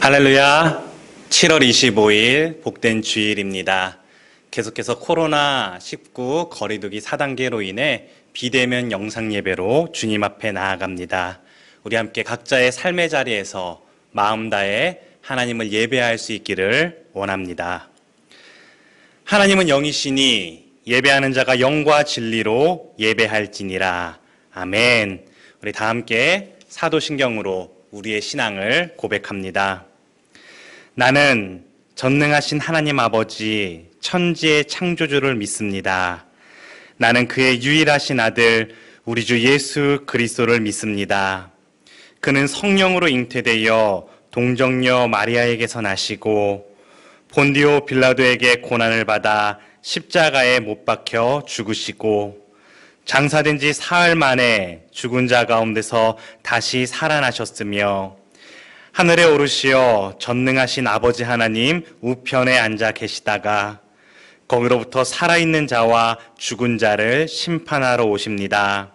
할렐루야. 7월 25일 복된 주일입니다. 계속해서 코로나19 거리두기 4단계로 인해 비대면 영상 예배로 주님 앞에 나아갑니다. 우리 함께 각자의 삶의 자리에서 마음 다해 하나님을 예배할 수 있기를 원합니다. 하나님은 영이시니 예배하는 자가 영과 진리로 예배할지니라. 아멘. 우리 다 함께 사도신경으로 우리의 신앙을 고백합니다. 나는 전능하신 하나님 아버지 천지의 창조주를 믿습니다. 나는 그의 유일하신 아들 우리 주 예수 그리스도를 믿습니다. 그는 성령으로 잉태되어 동정녀 마리아에게서 나시고 본디오 빌라도에게 고난을 받아 십자가에 못 박혀 죽으시고 장사된 지 사흘 만에 죽은 자 가운데서 다시 살아나셨으며 하늘에 오르시어 전능하신 아버지 하나님 우편에 앉아 계시다가 거기로부터 살아있는 자와 죽은 자를 심판하러 오십니다.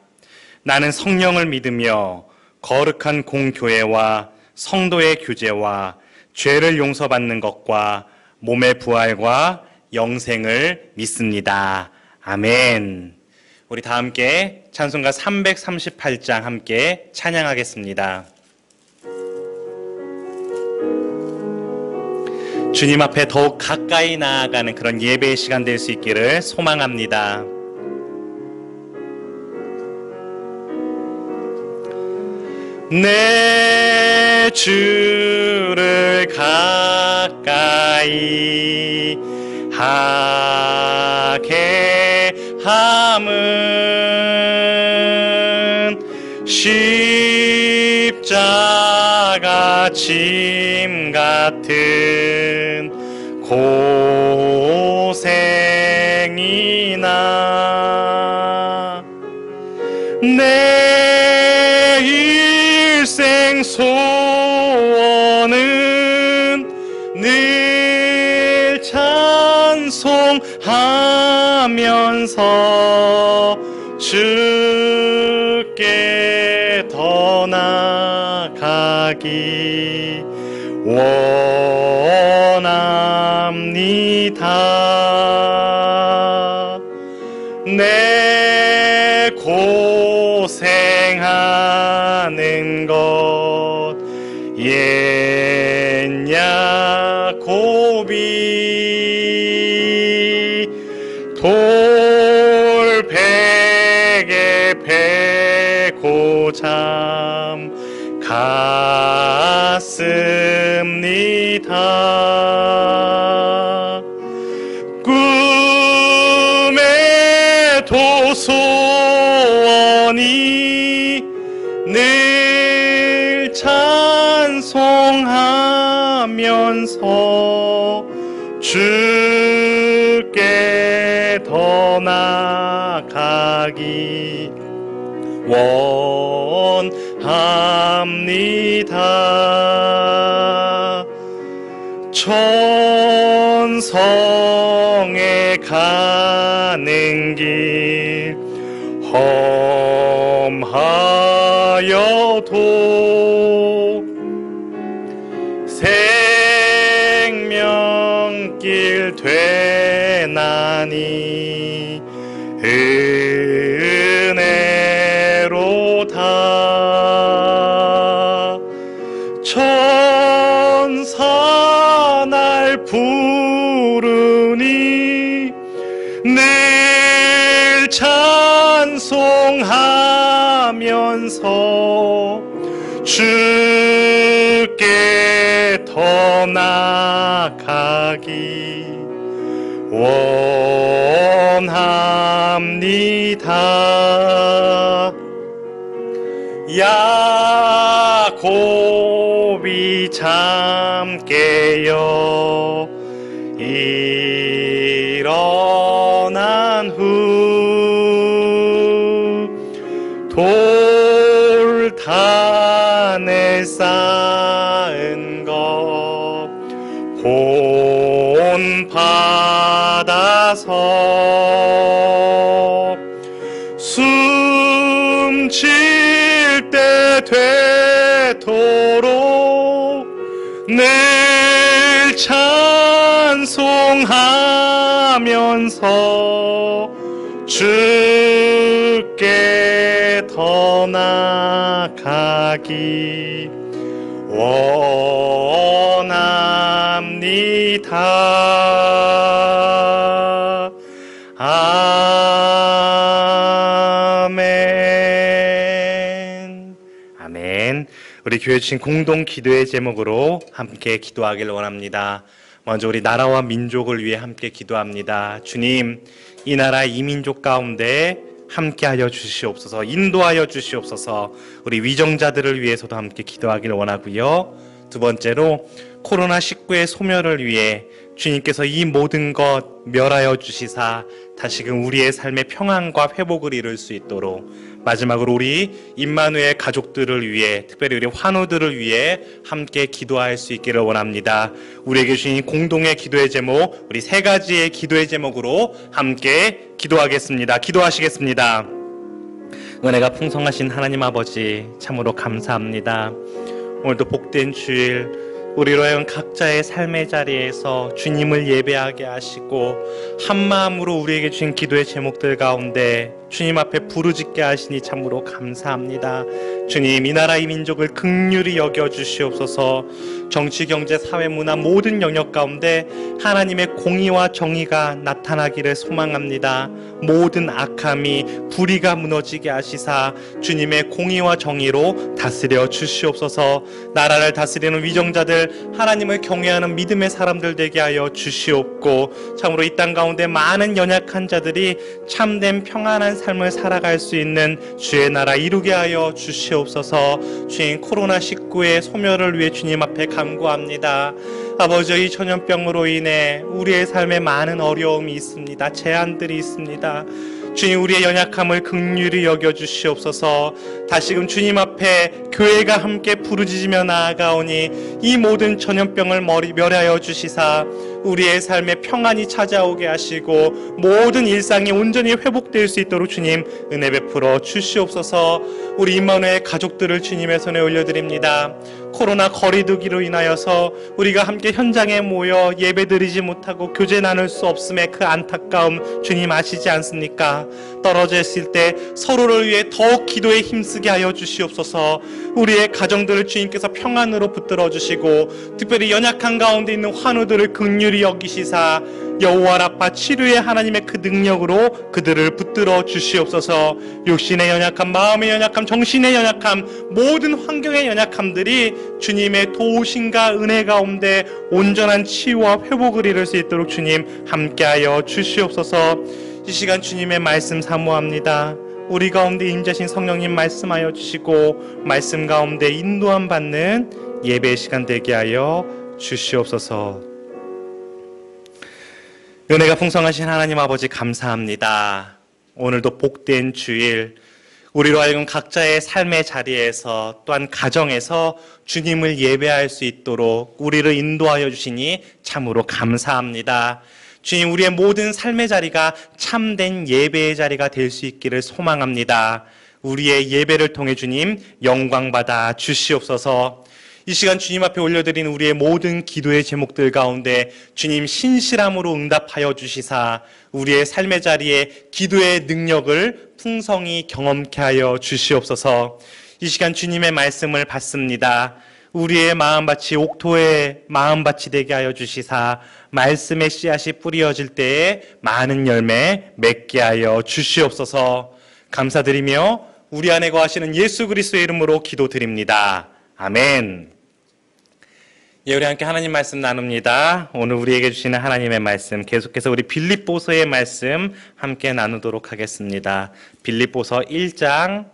나는 성령을 믿으며 거룩한 공교회와 성도의 교제와 죄를 용서받는 것과 몸의 부활과 영생을 믿습니다. 아멘. 우리 다 함께 찬송가 338장 함께 찬양하겠습니다. 주님 앞에 더욱 가까이 나아가는 그런 예배의 시간 될 수 있기를 소망합니다. 내 주를 가까이 하게 함은 십자가 짐 같은 고생이나 내 일생 소원은 늘 찬송하면서 주께 더 나아가기 원합니다. 내 고생하는 것 옛 야곱이 돌베개 베고 잠 갔습니다. 꿈의 도소원이 늘 찬송하면서 주께 더 나아가기 원합니다. 천성에 가는 길 험하여도 생명길 되나니 은혜로다. 천사 날 부르니 늘 찬송하면서 주께 더 나아가기 원합니다. 야곱이 잠 깨어 일어난 후 돌단에 쌓은 것 본 받아서 숨 쉴 때 되도록 늘 찬송하면서 주께 더 나아가기 원합니다. 아멘. 아멘. 우리 교회 주신 공동 기도의 제목으로 함께 기도하길 원합니다. 먼저 우리 나라와 민족을 위해 함께 기도합니다. 주님, 이 나라 이 민족 가운데 함께하여 주시옵소서, 인도하여 주시옵소서. 우리 위정자들을 위해서도 함께 기도하길 원하고요. 두 번째로 코로나19의 소멸을 위해 주님께서 이 모든 것 멸하여 주시사 다시금 우리의 삶의 평안과 회복을 이룰 수 있도록, 마지막으로 우리 임마누엘 가족들을 위해, 특별히 우리 환우들을 위해 함께 기도할 수 있기를 원합니다. 우리에게 주신 공동의 기도의 제목, 우리 세 가지의 기도의 제목으로 함께 기도하겠습니다. 기도하시겠습니다. 은혜가 풍성하신 하나님 아버지, 참으로 감사합니다. 오늘도 복된 주일, 우리로 하여금 각자의 삶의 자리에서 주님을 예배하게 하시고 한마음으로 우리에게 주신 기도의 제목들 가운데 주님 앞에 부르짖게 하시니 참으로 감사합니다. 주님, 이 나라 이 민족을 긍휼히 여겨주시옵소서. 정치, 경제, 사회, 문화 모든 영역 가운데 하나님의 공의와 정의가 나타나기를 소망합니다. 모든 악함이, 불의가 무너지게 하시사 주님의 공의와 정의로 다스려 주시옵소서. 나라를 다스리는 위정자들, 하나님을 경외하는 믿음의 사람들 되게 하여 주시옵고, 참으로 이 땅 가운데 많은 연약한 자들이 참된 평안한 삶을 살아갈 수 있는 주의 나라 이루게 하여 주시옵소서. 주인, 코로나19의 소멸을 위해 주님 앞에 간구합니다. 아버지, 이 전염병으로 인해 우리의 삶에 많은 어려움이 있습니다. 제한들이 있습니다. 주님, 우리의 연약함을 긍휼히 여겨주시옵소서. 다시금 주님 앞에 교회가 함께 부르짖으며 나아가오니 이 모든 전염병을 멸하여 주시사 우리의 삶에 평안이 찾아오게 하시고 모든 일상이 온전히 회복될 수 있도록 주님 은혜 베풀어 주시옵소서. 우리 임마누엘 가족들을 주님의 손에 올려드립니다. 코로나 거리두기로 인하여서 우리가 함께 현장에 모여 예배드리지 못하고 교제 나눌 수 없음의 그 안타까움 주님 아시지 않습니까? 떨어져 있을 때 서로를 위해 더욱 기도에 힘쓰게 하여 주시옵소서. 우리의 가정들을 주님께서 평안으로 붙들어 주시고 특별히 연약한 가운데 있는 환우들을 긍휼히 여기시사 여호와 라파 치료의 하나님의 그 능력으로 그들을 붙들어 주시옵소서. 육신의 연약함, 마음의 연약함, 정신의 연약함, 모든 환경의 연약함들이 주님의 도우심과 은혜 가운데 온전한 치유와 회복을 이룰 수 있도록 주님 함께하여 주시옵소서. 이 시간 주님의 말씀 사모합니다. 우리 가운데 임재신 성령님 말씀하여 주시고 말씀 가운데 인도함 받는 예배 시간 되게 하여 주시옵소서. 은혜가 풍성하신 하나님 아버지 감사합니다. 오늘도 복된 주일, 우리로 하여금 각자의 삶의 자리에서 또한 가정에서 주님을 예배할 수 있도록 우리를 인도하여 주시니 참으로 감사합니다. 주님, 우리의 모든 삶의 자리가 참된 예배의 자리가 될 수 있기를 소망합니다. 우리의 예배를 통해 주님 영광받아 주시옵소서. 이 시간 주님 앞에 올려드리는 우리의 모든 기도의 제목들 가운데 주님 신실함으로 응답하여 주시사 우리의 삶의 자리에 기도의 능력을 풍성히 경험케 하여 주시옵소서. 이 시간 주님의 말씀을 받습니다. 우리의 마음밭이 옥토의 마음밭이 되게 하여 주시사 말씀의 씨앗이 뿌려질 때에 많은 열매 맺게 하여 주시옵소서. 감사드리며 우리 안에 거하시는 예수 그리스도의 이름으로 기도드립니다. 아멘. 예, 우리 함께 하나님 말씀 나눕니다. 오늘 우리에게 주시는 하나님의 말씀, 계속해서 우리 빌립보서의 말씀 함께 나누도록 하겠습니다. 빌립보서 1장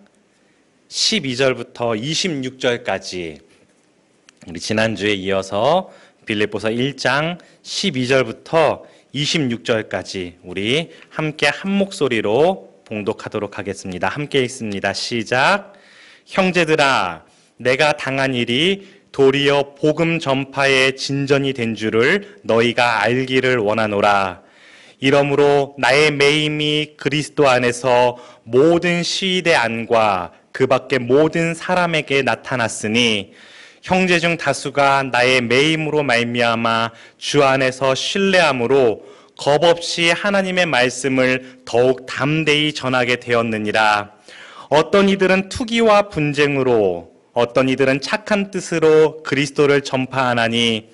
12절부터 26절까지 우리 지난주에 이어서 빌립보서 1장 12절부터 26절까지 우리 함께 한 목소리로 봉독하도록 하겠습니다. 함께 읽습니다. 시작. 형제들아, 내가 당한 일이 도리어 복음 전파의 진전이 된 줄을 너희가 알기를 원하노라. 이러므로 나의 매임이 그리스도 안에서 모든 시인의 안과 그 밖에 모든 사람에게 나타났으니 형제 중 다수가 나의 매임으로 말미암아 주 안에서 신뢰함으로 겁없이 하나님의 말씀을 더욱 담대히 전하게 되었느니라. 어떤 이들은 투기와 분쟁으로, 어떤 이들은 착한 뜻으로 그리스도를 전파하나니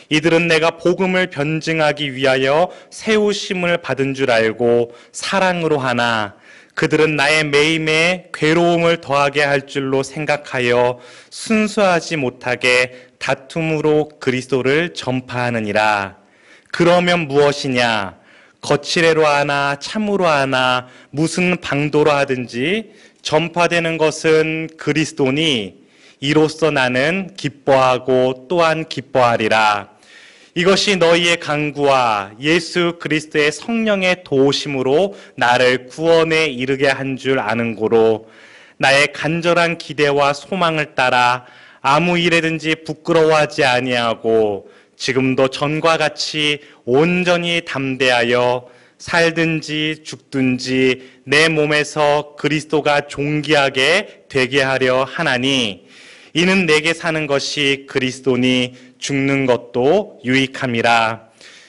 이들은 내가 복음을 변증하기 위하여 세우심을 받은 줄 알고 사랑으로 하나 그들은 나의 매임에 괴로움을 더하게 할 줄로 생각하여 순수하지 못하게 다툼으로 그리스도를 전파하느니라. 그러면 무엇이냐? 거칠애로 하나 참으로 하나 무슨 방도로 하든지 전파되는 것은 그리스도니 이로써 나는 기뻐하고 또한 기뻐하리라. 이것이 너희의 간구와 예수 그리스도의 성령의 도우심으로 나를 구원에 이르게 한 줄 아는 고로 나의 간절한 기대와 소망을 따라 아무 일에든지 부끄러워하지 아니하고 지금도 전과 같이 온전히 담대하여 살든지 죽든지 내 몸에서 그리스도가 존귀하게 되게 하려 하나니 이는 내게 사는 것이 그리스도니 죽는 것도 유익함이라.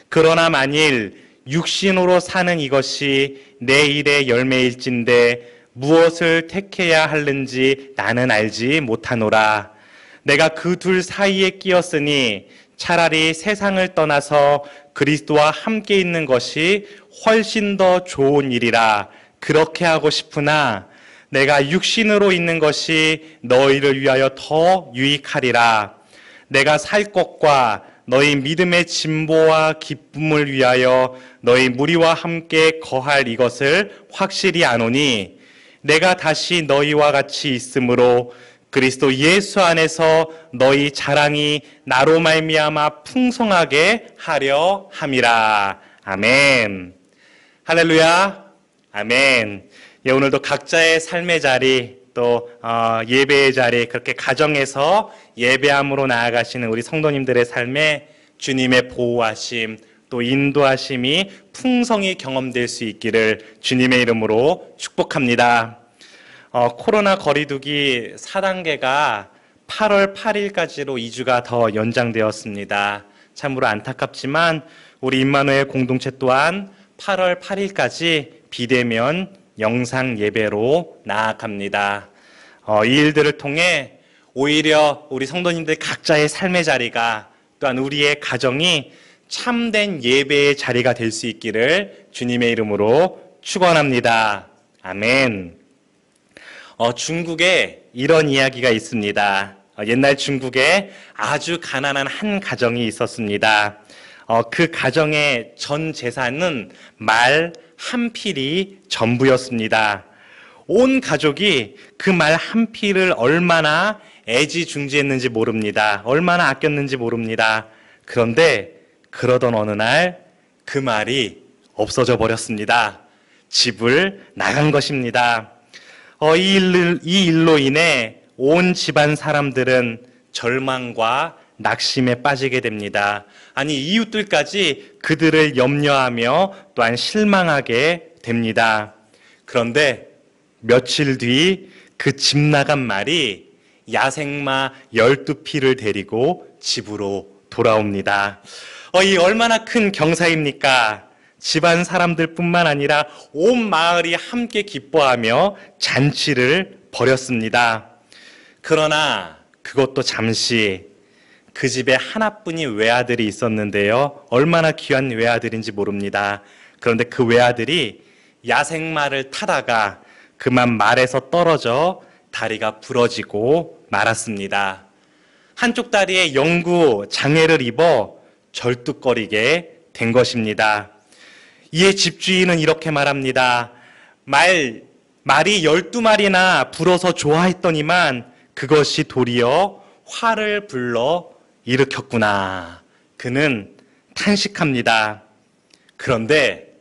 그러나 만일 육신으로 사는 이것이 내 일의 열매일진데 무엇을 택해야 하는지 나는 알지 못하노라. 내가 그 둘 사이에 끼었으니 차라리 세상을 떠나서 그리스도와 함께 있는 것이 훨씬 더 좋은 일이라 그렇게 하고 싶으나 내가 육신으로 있는 것이 너희를 위하여 더 유익하리라. 내가 살 것과 너희 믿음의 진보와 기쁨을 위하여 너희 무리와 함께 거할 이것을 확실히 아노니 내가 다시 너희와 같이 있으므로 그리스도 예수 안에서 너희 자랑이 나로 말미암아 풍성하게 하려 함이라. 아멘. 할렐루야. 아멘. 예, 오늘도 각자의 삶의 자리 또 예배의 자리 그렇게 가정에서 예배함으로 나아가시는 우리 성도님들의 삶에 주님의 보호하심 또 인도하심이 풍성히 경험될 수 있기를 주님의 이름으로 축복합니다. 코로나 거리두기 4단계가 8월 8일까지로 2주가 더 연장되었습니다. 참으로 안타깝지만 우리 임마누엘 공동체 또한 8월 8일까지 비대면 영상 예배로 나아갑니다. 이 일들을 통해 오히려 우리 성도님들 각자의 삶의 자리가 또한 우리의 가정이 참된 예배의 자리가 될 수 있기를 주님의 이름으로 축원합니다. 아멘. 중국에 이런 이야기가 있습니다. 옛날 중국에 아주 가난한 한 가정이 있었습니다. 그 가정의 전 재산은 말 한 필이 전부였습니다. 온 가족이 그 말 한 필을 얼마나 애지중지했는지 모릅니다. 얼마나 아꼈는지 모릅니다. 그런데 그러던 어느 날 그 말이 없어져 버렸습니다. 집을 나간 것입니다. 이 일로 인해 온 집안 사람들은 절망과 낙심에 빠지게 됩니다. 아니 이웃들까지 그들을 염려하며 또한 실망하게 됩니다. 그런데 며칠 뒤 그 집 나간 말이 야생마 12피를 데리고 집으로 돌아옵니다. 이 얼마나 큰 경사입니까? 집안 사람들뿐만 아니라 온 마을이 함께 기뻐하며 잔치를 벌였습니다. 그러나 그것도 잠시 그 집에 하나뿐인 외아들이 있었는데요. 얼마나 귀한 외아들인지 모릅니다. 그런데 그 외아들이 야생마를 타다가 그만 말에서 떨어져 다리가 부러지고 말았습니다. 한쪽 다리에 영구 장애를 입어 절뚝거리게 된 것입니다. 이에 집주인은 이렇게 말합니다. 말이 12마리나 불어서 좋아했더니만 그것이 도리어 화를 불러 일으켰구나. 그는 탄식합니다. 그런데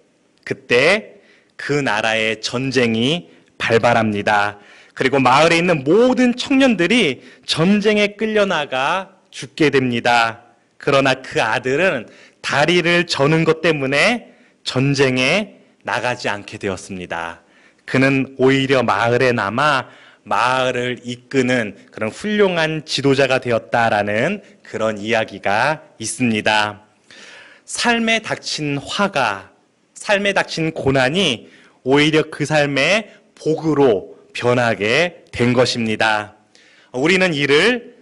그때 그 나라의 전쟁이 발발합니다. 그리고 마을에 있는 모든 청년들이 전쟁에 끌려나가 죽게 됩니다. 그러나 그 아들은 다리를 저는 것 때문에 전쟁에 나가지 않게 되었습니다. 그는 오히려 마을에 남아 마을을 이끄는 그런 훌륭한 지도자가 되었다라는 그런 이야기가 있습니다. 삶에 닥친 화가, 삶에 닥친 고난이 오히려 그 삶의 복으로 변하게 된 것입니다. 우리는 이를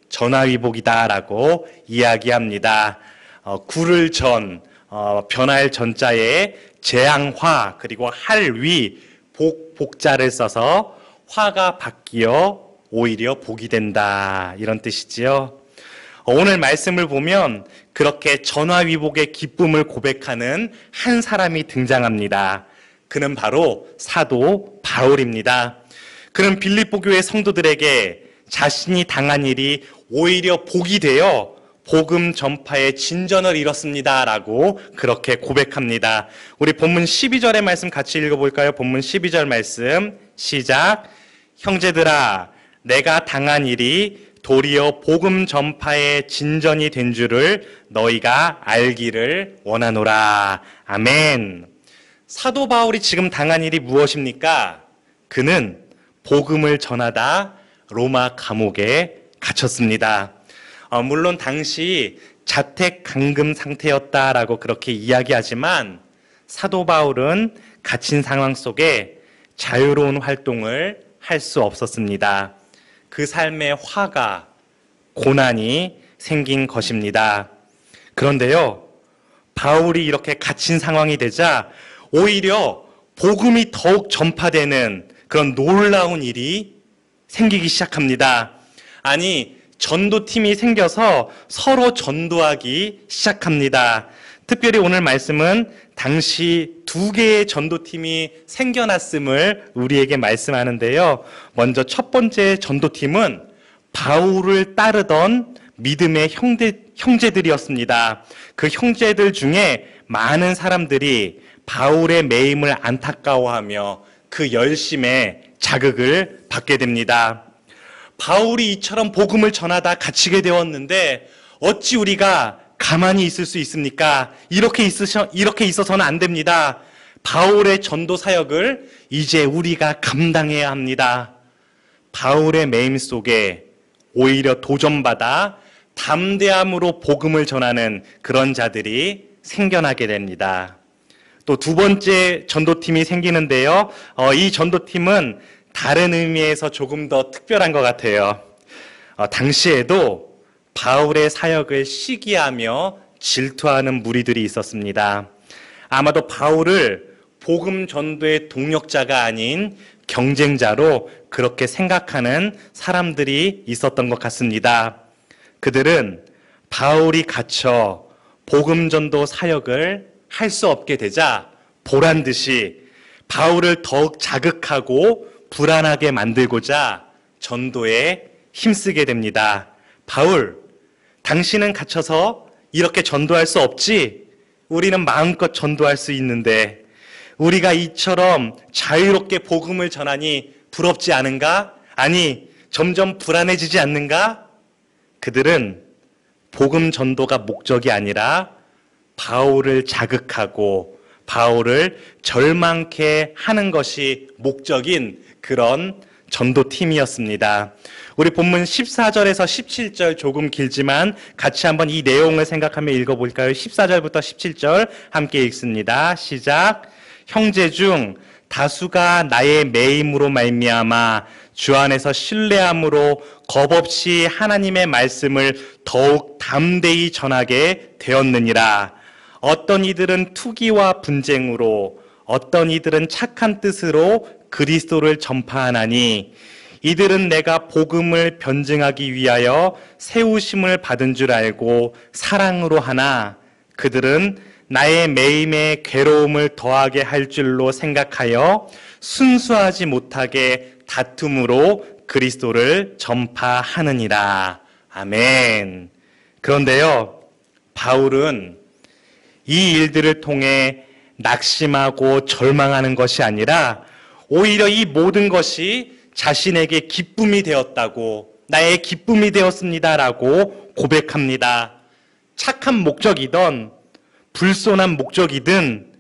전화위복이다라고 이야기합니다. 구를 변할 전자에 재앙화, 그리고 할위, 복자를 써서 화가 바뀌어 오히려 복이 된다, 이런 뜻이지요. 오늘 말씀을 보면 그렇게 전화위복의 기쁨을 고백하는 한 사람이 등장합니다. 그는 바로 사도 바울입니다. 그는 빌립보 교회 성도들에게 자신이 당한 일이 오히려 복이 되어 복음 전파의 진전을 이뤘습니다 라고 그렇게 고백합니다. 우리 본문 12절의 말씀 같이 읽어볼까요? 본문 12절 말씀 시작. 형제들아, 내가 당한 일이 도리어 복음 전파의 진전이 된 줄을 너희가 알기를 원하노라. 아멘. 사도 바울이 지금 당한 일이 무엇입니까? 그는 복음을 전하다 로마 감옥에 갇혔습니다. 물론 당시 자택 감금 상태였다라고 그렇게 이야기하지만 사도 바울은 갇힌 상황 속에 자유로운 활동을 할 수 없었습니다. 그 삶에 화가, 고난이 생긴 것입니다. 그런데요, 바울이 이렇게 갇힌 상황이 되자 오히려 복음이 더욱 전파되는 그런 놀라운 일이 생기기 시작합니다. 아니, 전도팀이 생겨서 서로 전도하기 시작합니다. 특별히 오늘 말씀은 당시 2개의 전도팀이 생겨났음을 우리에게 말씀하는데요. 먼저 첫 번째 전도팀은 바울을 따르던 믿음의 형제들이었습니다. 그 형제들 중에 많은 사람들이 바울의 매임을 안타까워하며 그 열심에 자극을 받게 됩니다. 바울이 이처럼 복음을 전하다 갇히게 되었는데 어찌 우리가 가만히 있을 수 있습니까? 이렇게 있어서는 안 됩니다. 바울의 전도 사역을 이제 우리가 감당해야 합니다. 바울의 매임 속에 오히려 도전받아 담대함으로 복음을 전하는 그런 자들이 생겨나게 됩니다. 또 2번째 전도팀이 생기는데요. 이 전도팀은 다른 의미에서 조금 더 특별한 것 같아요. 당시에도 바울의 사역을 시기하며 질투하는 무리들이 있었습니다. 아마도 바울을 복음 전도의 동력자가 아닌 경쟁자로 그렇게 생각하는 사람들이 있었던 것 같습니다. 그들은 바울이 갇혀 복음 전도 사역을 할 수 없게 되자 보란 듯이 바울을 더욱 자극하고 불안하게 만들고자 전도에 힘쓰게 됩니다. 바울, 당신은 갇혀서 이렇게 전도할 수 없지? 우리는 마음껏 전도할 수 있는데 우리가 이처럼 자유롭게 복음을 전하니 부럽지 않은가? 아니, 점점 불안해지지 않는가? 그들은 복음 전도가 목적이 아니라 바울을 자극하고 바울을 절망케 하는 것이 목적인 그런 전도팀이었습니다. 우리 본문 14절에서 17절 조금 길지만 같이 한번 이 내용을 생각하며 읽어볼까요? 14절부터 17절 함께 읽습니다. 시작. 형제 중 다수가 나의 매임으로 말미암아 주 안에서 신뢰함으로 겁없이 하나님의 말씀을 더욱 담대히 전하게 되었느니라. 어떤 이들은 투기와 분쟁으로, 어떤 이들은 착한 뜻으로 그리스도를 전파하나니 이들은 내가 복음을 변증하기 위하여 세우심을 받은 줄 알고 사랑으로 하나 그들은 나의 매임에 괴로움을 더하게 할 줄로 생각하여 순수하지 못하게 다툼으로 그리스도를 전파하느니라. 아멘. 그런데요, 바울은 이 일들을 통해 낙심하고 절망하는 것이 아니라 오히려 이 모든 것이 자신에게 기쁨이 되었다고, 나의 기쁨이 되었습니다라고 고백합니다. 착한 목적이든 불손한 목적이든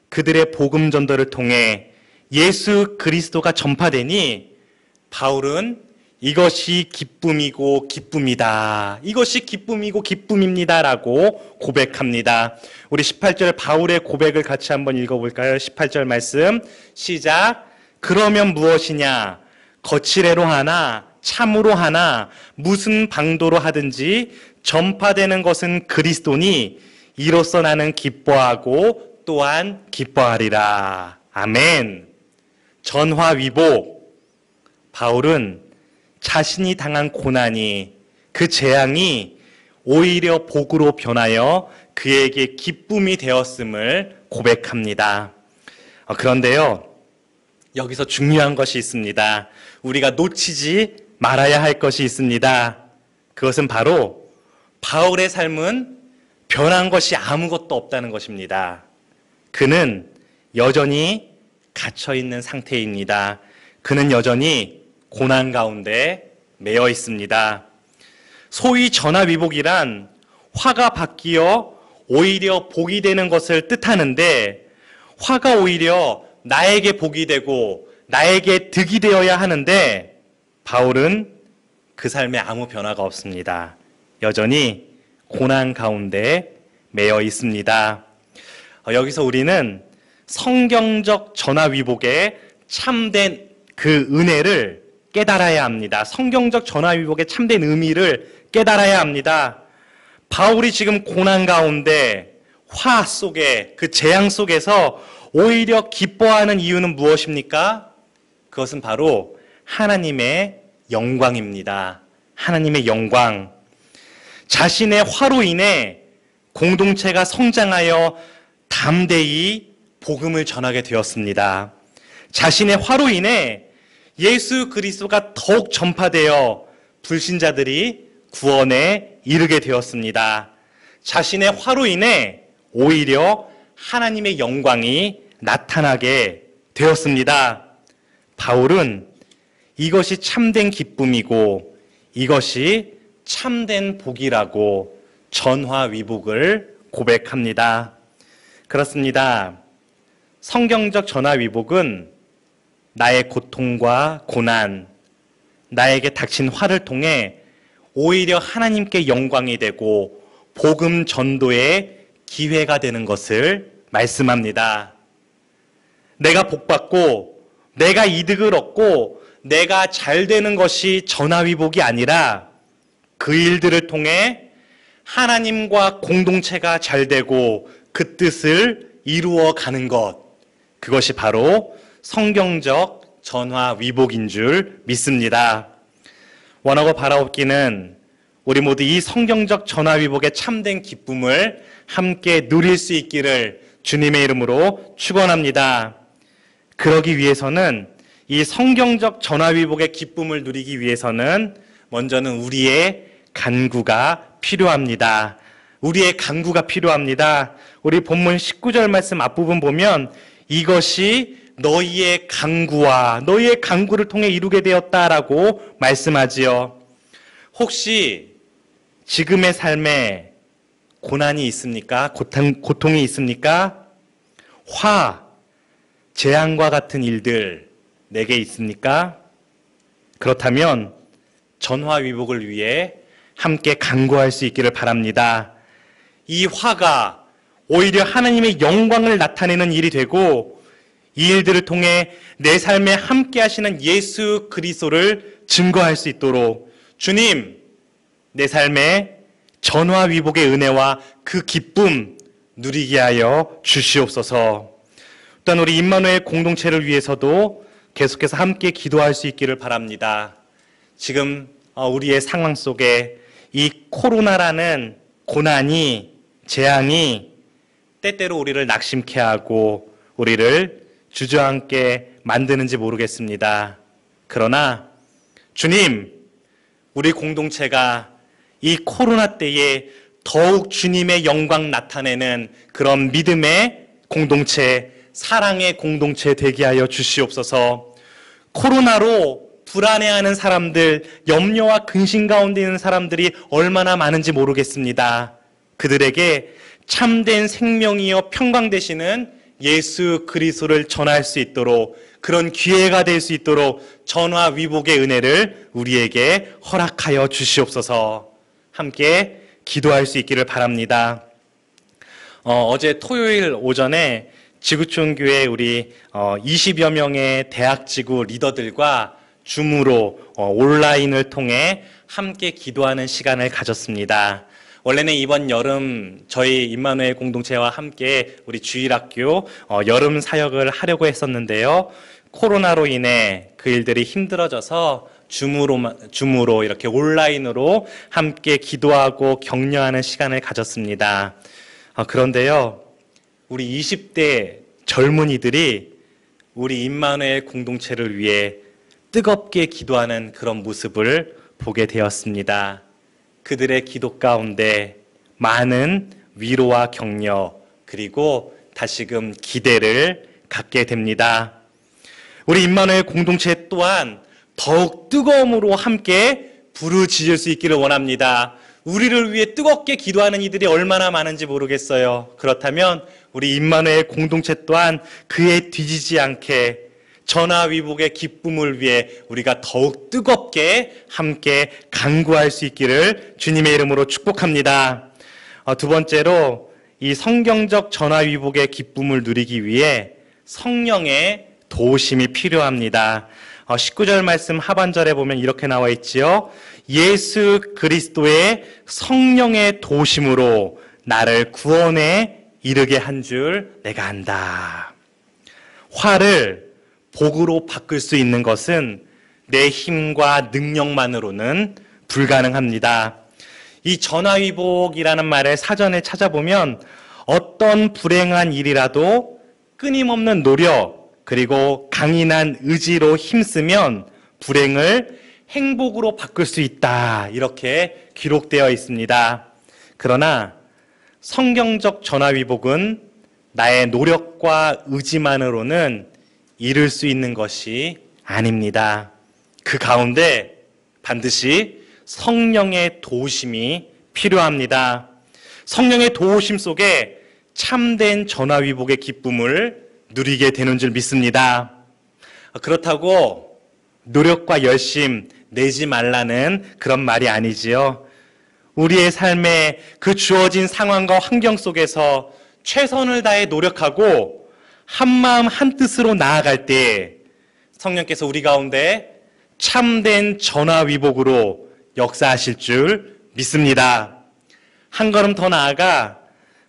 그들의 복음 전도를 통해 예수 그리스도가 전파되니 바울은 이것이 기쁨이고 기쁨이다. 이것이 기쁨이고 기쁨입니다. 라고 고백합니다. 우리 18절 바울의 고백을 같이 한번 읽어볼까요? 18절 말씀 시작. 그러면 무엇이냐? 거칠애로 하나 참으로 하나 무슨 방도로 하든지 전파되는 것은 그리스도니 이로써 나는 기뻐하고 또한 기뻐하리라. 아멘. 전화위복. 바울은 자신이 당한 고난이, 그 재앙이 오히려 복으로 변하여 그에게 기쁨이 되었음을 고백합니다. 그런데요, 여기서 중요한 것이 있습니다. 우리가 놓치지 말아야 할 것이 있습니다. 그것은 바로 바울의 삶은 변한 것이 아무것도 없다는 것입니다. 그는 여전히 갇혀있는 상태입니다. 그는 여전히 고난 가운데 매여 있습니다. 소위 전화위복이란 화가 바뀌어 오히려 복이 되는 것을 뜻하는데, 화가 오히려 나에게 복이 되고 나에게 득이 되어야 하는데 바울은 그 삶에 아무 변화가 없습니다. 여전히 고난 가운데 매여 있습니다. 여기서 우리는 성경적 전화위복의 참된 그 은혜를 깨달아야 합니다. 성경적 전화위복의 참된 의미를 깨달아야 합니다. 바울이 지금 고난 가운데 화 속에, 그 재앙 속에서 오히려 기뻐하는 이유는 무엇입니까? 그것은 바로 하나님의 영광입니다. 하나님의 영광. 자신의 화로 인해 공동체가 성장하여 담대히 복음을 전하게 되었습니다. 자신의 화로 인해 예수 그리스도가 더욱 전파되어 불신자들이 구원에 이르게 되었습니다. 자신의 화로 인해 오히려 하나님의 영광이 나타나게 되었습니다. 바울은 이것이 참된 기쁨이고 이것이 참된 복이라고 전화위복을 고백합니다. 그렇습니다. 성경적 전화위복은 나의 고통과 고난, 나에게 닥친 화를 통해 오히려 하나님께 영광이 되고 복음 전도의 기회가 되는 것을 말씀합니다. 내가 복받고 내가 이득을 얻고 내가 잘 되는 것이 전화위복이 아니라 그 일들을 통해 하나님과 공동체가 잘 되고 그 뜻을 이루어가는 것, 그것이 바로 성경적 전화위복인 줄 믿습니다. 원하고 바라옵기는 우리 모두 이 성경적 전화위복의 참된 기쁨을 함께 누릴 수 있기를 주님의 이름으로 축원합니다. 그러기 위해서는, 이 성경적 전화위복의 기쁨을 누리기 위해서는 먼저는 우리의 간구가 필요합니다. 우리의 간구가 필요합니다. 우리 본문 19절 말씀 앞부분 보면 이것이 너희의 간구와 너희의 간구를 통해 이루게 되었다라고 말씀하지요. 혹시 지금의 삶에 고난이 있습니까? 고통이 있습니까? 화, 재앙과 같은 일들 내게 있습니까? 그렇다면 전화위복을 위해 함께 간구할 수 있기를 바랍니다. 이 화가 오히려 하나님의 영광을 나타내는 일이 되고 이 일들을 통해 내 삶에 함께 하시는 예수 그리스도를 증거할 수 있도록 주님, 내 삶에 전화위복의 은혜와 그 기쁨 누리게 하여 주시옵소서. 또한 우리 임마누엘 공동체를 위해서도 계속해서 함께 기도할 수 있기를 바랍니다. 지금 우리의 상황 속에 이 코로나라는 고난이, 재앙이 때때로 우리를 낙심케 하고 우리를 주저앉게 만드는지 모르겠습니다. 그러나 주님, 우리 공동체가 이 코로나 때에 더욱 주님의 영광 나타내는 그런 믿음의 공동체, 사랑의 공동체 되게 하여 주시옵소서. 코로나로 불안해하는 사람들, 염려와 근심 가운데 있는 사람들이 얼마나 많은지 모르겠습니다. 그들에게 참된 생명이여 평강 되시는 예수 그리스도를 전할 수 있도록 그런 기회가 될 수 있도록 전화위복의 은혜를 우리에게 허락하여 주시옵소서. 함께 기도할 수 있기를 바랍니다. 어제 토요일 오전에 지구촌교회 우리 20여 명의 대학지구 리더들과 줌으로 온라인을 통해 함께 기도하는 시간을 가졌습니다. 원래는 이번 여름 저희 임마누엘 공동체와 함께 우리 주일학교 여름 사역을 하려고 했었는데요. 코로나로 인해 그 일들이 힘들어져서 줌으로 이렇게 온라인으로 함께 기도하고 격려하는 시간을 가졌습니다. 그런데요, 우리 20대 젊은이들이 우리 임마누엘 공동체를 위해 뜨겁게 기도하는 그런 모습을 보게 되었습니다. 그들의 기도 가운데 많은 위로와 격려, 그리고 다시금 기대를 갖게 됩니다. 우리 임마누엘 공동체 또한 더욱 뜨거움으로 함께 부르짖을 수 있기를 원합니다. 우리를 위해 뜨겁게 기도하는 이들이 얼마나 많은지 모르겠어요. 그렇다면 우리 임마누엘 공동체 또한 그에 뒤지지 않게 전화위복의 기쁨을 위해 우리가 더욱 뜨겁게 함께 간구할 수 있기를 주님의 이름으로 축복합니다. 두 번째로 이 성경적 전화위복의 기쁨을 누리기 위해 성령의 도우심이 필요합니다. 19절 말씀 하반절에 보면 이렇게 나와 있지요. 예수 그리스도의 성령의 도우심으로 나를 구원에 이르게 한 줄 내가 안다. 화를 복으로 바꿀 수 있는 것은 내 힘과 능력만으로는 불가능합니다. 이 전화위복이라는 말을 사전에 찾아보면 어떤 불행한 일이라도 끊임없는 노력 그리고 강인한 의지로 힘쓰면 불행을 행복으로 바꿀 수 있다, 이렇게 기록되어 있습니다. 그러나 성경적 전화위복은 나의 노력과 의지만으로는 이룰 수 있는 것이 아닙니다. 그 가운데 반드시 성령의 도우심이 필요합니다. 성령의 도우심 속에 참된 전화위복의 기쁨을 누리게 되는 줄 믿습니다. 그렇다고 노력과 열심 내지 말라는 그런 말이 아니지요. 우리의 삶에 그 주어진 상황과 환경 속에서 최선을 다해 노력하고 한마음 한뜻으로 나아갈 때 성령께서 우리 가운데 참된 전화위복으로 역사하실 줄 믿습니다. 한 걸음 더 나아가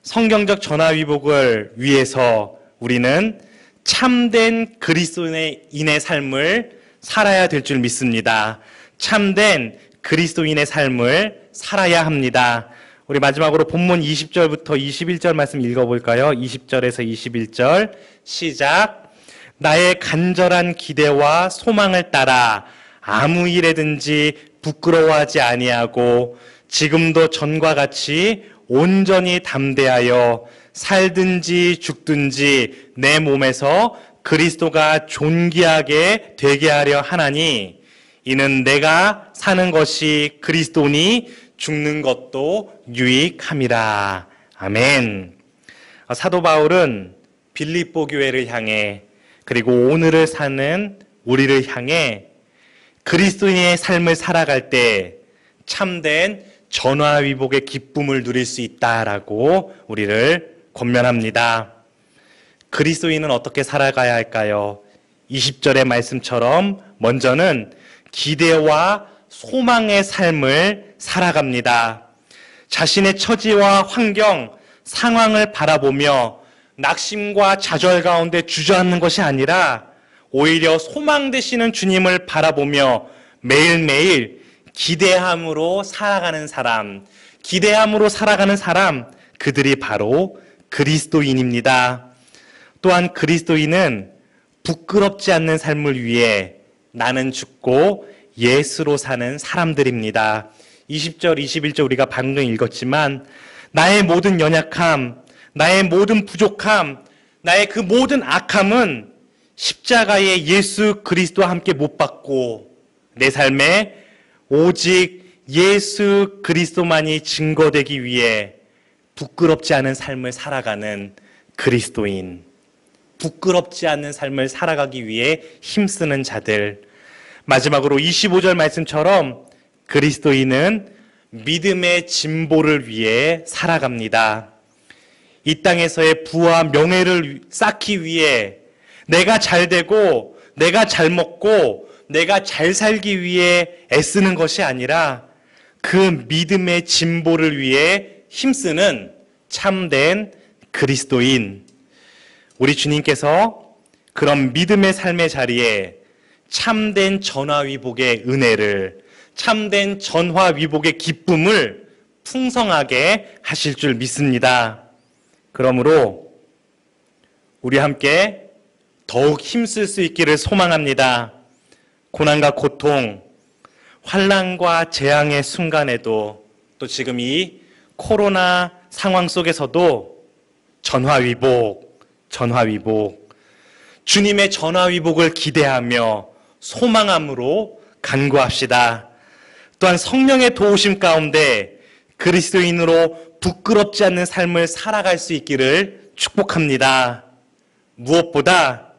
성경적 전화위복을 위해서 우리는 참된 그리스도인의 삶을 살아야 될 줄 믿습니다. 참된 그리스도인의 삶을 살아야 합니다. 우리 마지막으로 본문 20절부터 21절 말씀 읽어볼까요? 20절에서 21절 시작. 나의 간절한 기대와 소망을 따라 아무 일에든지 부끄러워하지 아니하고 지금도 전과 같이 온전히 담대하여 살든지 죽든지 내 몸에서 그리스도가 존귀하게 되게 하려 하나니 이는 내가 사는 것이 그리스도니 죽는 것도 유익함이라. 아멘. 사도 바울은 빌립보 교회를 향해 그리고 오늘을 사는 우리를 향해 그리스도인의 삶을 살아갈 때 참된 전화위복의 기쁨을 누릴 수 있다라고 우리를 권면합니다. 그리스도인은 어떻게 살아가야 할까요? 20절의 말씀처럼 먼저는 기대와 소망의 삶을 살아갑니다. 자신의 처지와 환경, 상황을 바라보며 낙심과 좌절 가운데 주저앉는 것이 아니라 오히려 소망 되시는 주님을 바라보며 매일매일 기대함으로 살아가는 사람, 그들이 바로 그리스도인입니다. 또한 그리스도인은 부끄럽지 않는 삶을 위해 나는 죽고 예수로 사는 사람들입니다. 20절, 21절 우리가 방금 읽었지만 나의 모든 연약함, 나의 모든 부족함, 나의 그 모든 악함은 십자가에 예수 그리스도와 함께 못 박고 내 삶에 오직 예수 그리스도만이 증거되기 위해 부끄럽지 않은 삶을 살아가는 그리스도인. 부끄럽지 않는 삶을 살아가기 위해 힘쓰는 자들. 마지막으로 25절 말씀처럼 그리스도인은 믿음의 진보를 위해 살아갑니다. 이 땅에서의 부와 명예를 쌓기 위해 내가 잘 되고 내가 잘 먹고 내가 잘 살기 위해 애쓰는 것이 아니라 그 믿음의 진보를 위해 힘쓰는 참된 그리스도인. 우리 주님께서 그런 믿음의 삶의 자리에 참된 전화위복의 은혜를, 참된 전화위복의 기쁨을 풍성하게 하실 줄 믿습니다. 그러므로 우리 함께 더욱 힘쓸 수 있기를 소망합니다. 고난과 고통, 환난과 재앙의 순간에도 또 지금 이 코로나 상황 속에서도 전화위복, 주님의 전화위복을 기대하며 소망함으로 간구합시다. 또한 성령의 도우심 가운데 그리스도인으로 부끄럽지 않는 삶을 살아갈 수 있기를 축복합니다. 무엇보다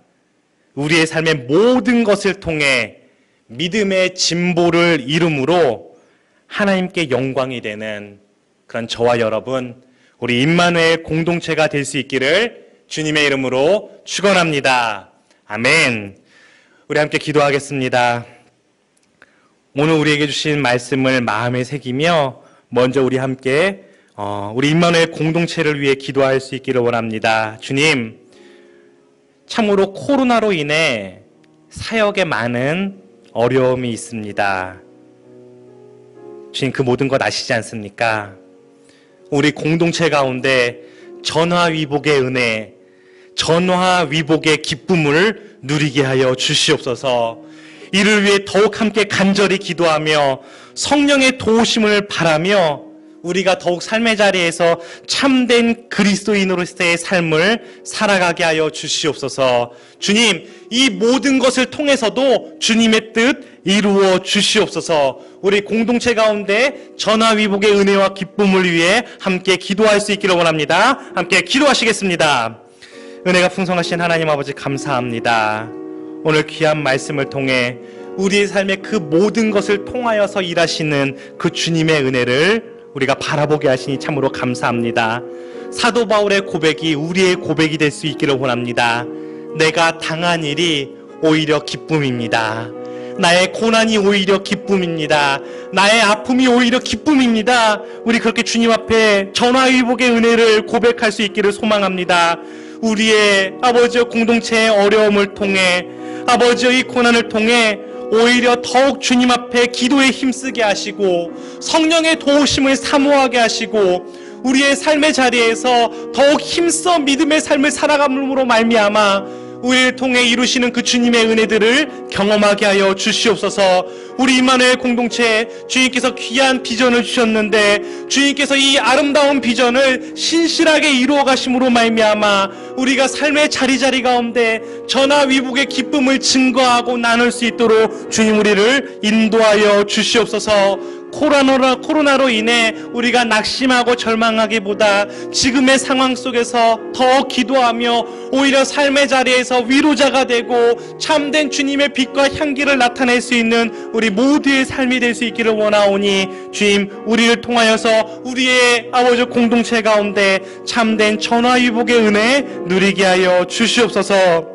우리의 삶의 모든 것을 통해 믿음의 진보를 이룸으로 하나님께 영광이 되는 그런 저와 여러분, 우리 임마누엘 공동체가 될 수 있기를 주님의 이름으로 축원합니다. 아멘. 우리 함께 기도하겠습니다. 오늘 우리에게 주신 말씀을 마음에 새기며 먼저 우리 함께 우리 임마누엘 공동체를 위해 기도할 수 있기를 원합니다. 주님, 참으로 코로나로 인해 사역에 많은 어려움이 있습니다. 주님, 그 모든 것 아시지 않습니까? 우리 공동체 가운데 전화위복의 은혜, 전화위복의 기쁨을 누리게 하여 주시옵소서. 이를 위해 더욱 함께 간절히 기도하며 성령의 도우심을 바라며 우리가 더욱 삶의 자리에서 참된 그리스도인으로서의 삶을 살아가게 하여 주시옵소서. 주님, 이 모든 것을 통해서도 주님의 뜻 이루어 주시옵소서. 우리 공동체 가운데 전화위복의 은혜와 기쁨을 위해 함께 기도할 수 있기를 원합니다. 함께 기도하시겠습니다. 은혜가 풍성하신 하나님 아버지, 감사합니다. 오늘 귀한 말씀을 통해 우리의 삶의 그 모든 것을 통하여서 일하시는 그 주님의 은혜를 우리가 바라보게 하시니 참으로 감사합니다. 사도 바울의 고백이 우리의 고백이 될 수 있기를 원합니다. 내가 당한 일이 오히려 기쁨입니다. 나의 고난이 오히려 기쁨입니다. 나의 아픔이 오히려 기쁨입니다. 우리 그렇게 주님 앞에 전화위복의 은혜를 고백할 수 있기를 소망합니다. 우리의 아버지의 공동체의 어려움을 통해, 아버지의 이 고난을 통해 오히려 더욱 주님 앞에 기도에 힘쓰게 하시고 성령의 도우심을 사모하게 하시고 우리의 삶의 자리에서 더욱 힘써 믿음의 삶을 살아감으로 말미암아 우리를 통해 이루시는 그 주님의 은혜들을 경험하게 하여 주시옵소서. 우리 임마누엘 공동체에 주님께서 귀한 비전을 주셨는데 주님께서 이 아름다운 비전을 신실하게 이루어 가심으로 말미암아 우리가 삶의 자리 가운데 전화위복의 기쁨을 증거하고 나눌 수 있도록 주님 우리를 인도하여 주시옵소서. 코로나로 인해 우리가 낙심하고 절망하기보다 지금의 상황 속에서 더 기도하며 오히려 삶의 자리에서 위로자가 되고 참된 주님의 빛과 향기를 나타낼 수 있는 우리 모두의 삶이 될 수 있기를 원하오니 주님, 우리를 통하여서 우리의 아버지 공동체 가운데 참된 전화위복의 은혜 누리게 하여 주시옵소서.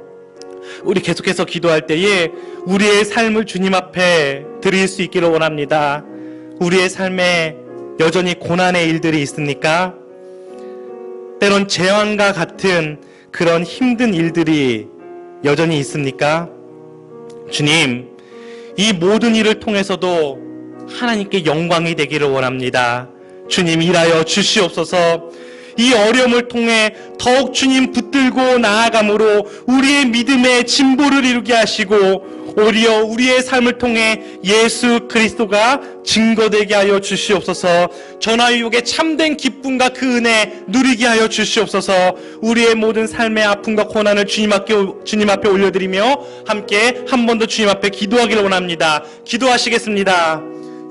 우리 계속해서 기도할 때에 우리의 삶을 주님 앞에 드릴 수 있기를 원합니다. 우리의 삶에 여전히 고난의 일들이 있습니까? 때론 재앙과 같은 그런 힘든 일들이 여전히 있습니까? 주님, 이 모든 일을 통해서도 하나님께 영광이 되기를 원합니다. 주님, 일하여 주시옵소서. 이 어려움을 통해 더욱 주님 붙들고 나아감으로 우리의 믿음의 진보를 이루게 하시고 오히려 우리의 삶을 통해 예수 그리스도가 증거되게 하여 주시옵소서. 전화위복의 참된 기쁨과 그 은혜 누리게 하여 주시옵소서. 우리의 모든 삶의 아픔과 고난을 주님 앞에 올려드리며 함께 한 번 더 주님 앞에 기도하기를 원합니다. 기도하시겠습니다.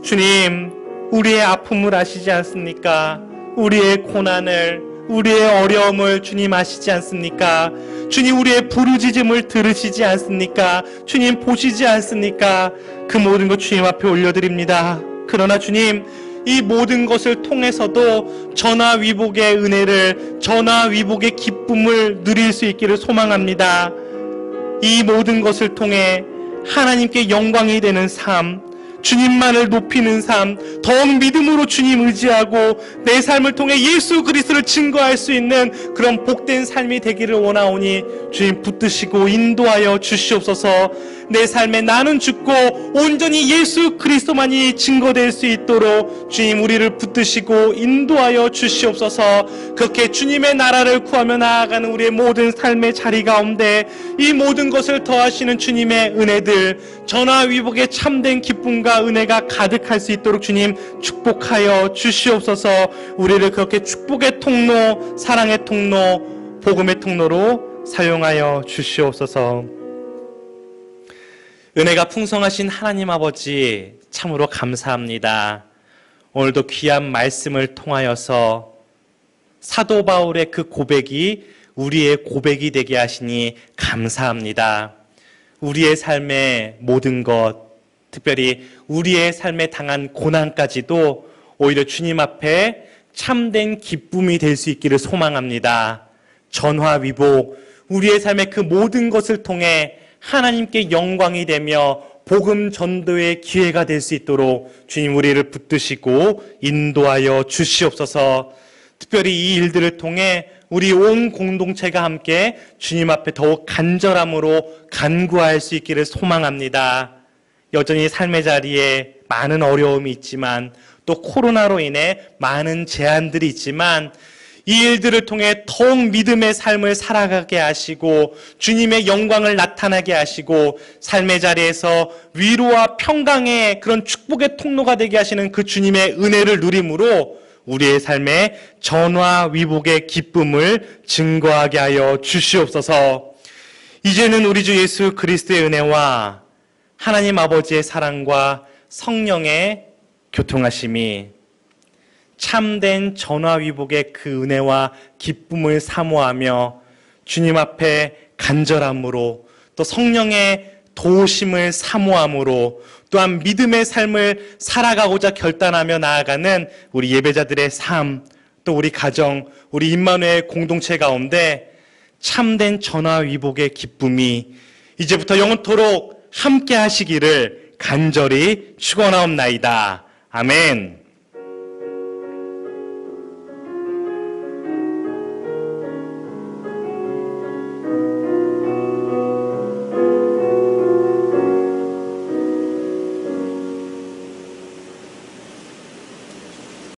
주님, 우리의 아픔을 아시지 않습니까? 우리의 고난을 우리의 어려움을 주님 아시지 않습니까? 주님 우리의 부르짖음을 들으시지 않습니까? 주님 보시지 않습니까? 그 모든 것 주님 앞에 올려드립니다. 그러나 주님, 이 모든 것을 통해서도 전화위복의 은혜를, 전화위복의 기쁨을 누릴 수 있기를 소망합니다. 이 모든 것을 통해 하나님께 영광이 되는 삶, 주님만을 높이는 삶, 더욱 믿음으로 주님 의지하고 내 삶을 통해 예수 그리스도를 증거할 수 있는 그런 복된 삶이 되기를 원하오니 주님 붙드시고 인도하여 주시옵소서. 내 삶에 나는 죽고 온전히 예수 그리스도만이 증거될 수 있도록 주님 우리를 붙드시고 인도하여 주시옵소서. 그렇게 주님의 나라를 구하며 나아가는 우리의 모든 삶의 자리 가운데 이 모든 것을 더하시는 주님의 은혜들, 전화위복의 참된 기쁨과 은혜가 가득할 수 있도록 주님 축복하여 주시옵소서. 우리를 그렇게 축복의 통로, 사랑의 통로, 복음의 통로로 사용하여 주시옵소서. 은혜가 풍성하신 하나님 아버지 참으로 감사합니다. 오늘도 귀한 말씀을 통하여서 사도 바울의 그 고백이 우리의 고백이 되게 하시니 감사합니다. 우리의 삶의 모든 것, 특별히 우리의 삶에 당한 고난까지도 오히려 주님 앞에 참된 기쁨이 될 수 있기를 소망합니다. 전화위복, 우리의 삶의 그 모든 것을 통해 하나님께 영광이 되며 복음 전도의 기회가 될 수 있도록 주님 우리를 붙드시고 인도하여 주시옵소서. 특별히 이 일들을 통해 우리 온 공동체가 함께 주님 앞에 더욱 간절함으로 간구할 수 있기를 소망합니다. 여전히 삶의 자리에 많은 어려움이 있지만 또 코로나로 인해 많은 제한들이 있지만 이 일들을 통해 더욱 믿음의 삶을 살아가게 하시고 주님의 영광을 나타나게 하시고 삶의 자리에서 위로와 평강의 그런 축복의 통로가 되게 하시는 그 주님의 은혜를 누림으로 우리의 삶에 전화위복의 기쁨을 증거하게 하여 주시옵소서. 이제는 우리 주 예수 그리스도의 은혜와 하나님 아버지의 사랑과 성령의 교통하심이 참된 전화위복의 그 은혜와 기쁨을 사모하며 주님 앞에 간절함으로 또 성령의 도우심을 사모함으로 또한 믿음의 삶을 살아가고자 결단하며 나아가는 우리 예배자들의 삶, 또 우리 가정, 우리 임마누엘 공동체 가운데 참된 전화위복의 기쁨이 이제부터 영원토록 함께 하시기를 간절히 축원하옵나이다. 아멘.